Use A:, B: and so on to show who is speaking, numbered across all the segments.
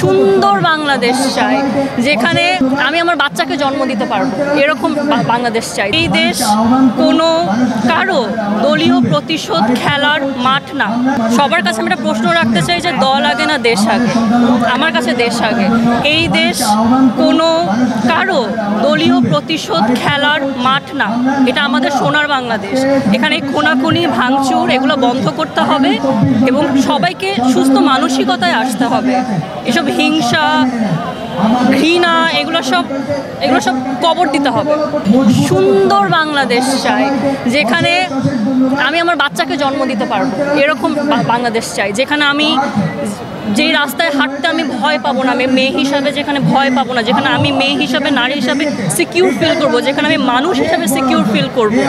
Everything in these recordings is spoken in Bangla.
A: সুন্দর বাংলাদেশ চাই, যেখানে আমি আমার বাচ্চাকে জন্ম দিতে পারবো, এরকম বাংলাদেশ চাই। এই দেশ কোনো কারো দলীয় প্রতিশোধ খেলার মাঠ না। সবার কাছে আমি একটা প্রশ্ন রাখতে চাই যে দল আগে না দেশ আগে? আমার কাছে দেশ আগে। এই দেশ কোনো কারো দলীয় প্রতিশোধ খেলার মাঠ না, এটা আমাদের সোনার বাংলাদেশ। এখানে খুনাখুনি ভাঙচুর এগুলো বন্ধ করতে হবে এবং সবাইকে সুস্থ মানসিকতায় আসতে হবে। এসব হিংসা ঘৃণা এগুলো সব কবর দিতে হবে। সুন্দর বাংলাদেশ চাই, যেখানে আমি আমার বাচ্চাকে জন্ম দিতে পারবো, এরকম বাংলাদেশ চাই। যেখানে আমি যেই রাস্তায় হাঁটতে আমি ভয় পাবো না, আমি মেয়ে হিসাবে যেখানে ভয় পাবো না, যেখানে আমি মেয়ে হিসাবে নারী হিসাবে সিকিউর ফিল করবো, যেখানে আমি মানুষ হিসাবে সিকিউর ফিল করবো,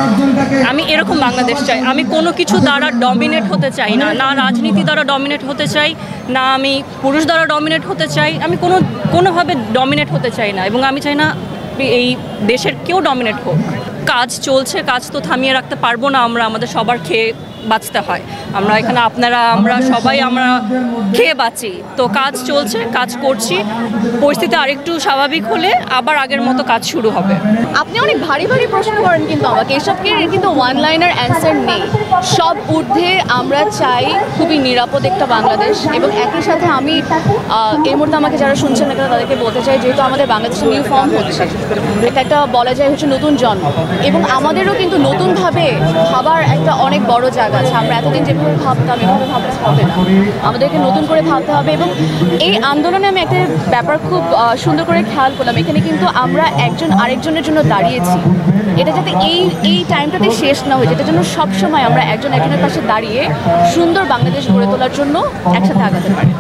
A: আমি এরকম বাংলাদেশ চাই। আমি কোনো কিছু দ্বারা ডমিনেট হতে চাই না, না রাজনীতি দ্বারা ডমিনেট হতে চাই, না আমি পুরুষ দ্বারা ডমিনেট হতে চাই, আমি কোনোভাবে ডমিনেট হতে চাই না, এবং আমি চাই না এই দেশের কেউ ডমিনেট হোক। কাজ চলছে, কাজ তো থামিয়ে রাখতে পারবো না আমরা, আমাদের সবার খেয়ে বাঁচতে হয়। আমরা এখানে আমরা সবাই খেয়ে বাঁচি, তো কাজ চলছে, কাজ করছি। পরিস্থিতি আরেকটু স্বাভাবিক হলে আবার আগের মতো কাজ শুরু হবে।
B: আপনি অনেক ভারী প্রশ্ন করেন, কিন্তু আমাকে এসবকে কিন্তু ওয়ান লাইনার অ্যান্সার নেই। সব ঊর্ধ্বে আমরা চাই খুবই নিরাপদ একটা বাংলাদেশ, এবং একই সাথে আমি এই মুহূর্তে আমাকে যারা শুনছেন না কেন তাদেরকে বলতে চাই, যেহেতু আমাদের বাংলাদেশে নিউ ফর্ম হচ্ছে, একটা বলা যায় হচ্ছে নতুন জন্ম, এবং আমাদেরও কিন্তু নতুনভাবে ভাবার একটা অনেক বড় জায়গা আছে। আমরা এতদিন যেভাবে ভাবতাম এভাবে ভাবতে হবে না, আমাদেরকে নতুন করে ভাবতে হবে। এবং এই আন্দোলনে আমি একটা ব্যাপার খুব সুন্দর করে খেয়াল করলাম, এখানে কিন্তু আমরা একজন আরেকজনের জন্য দাঁড়িয়েছি। এটা যাতে এই টাইমটাতে শেষ না হয়, যেটার জন্য সবসময় আমরা একজন একজনের পাশে দাঁড়িয়ে সুন্দর বাংলাদেশ গড়ে তোলার জন্য একসাথে আগাতে পারি।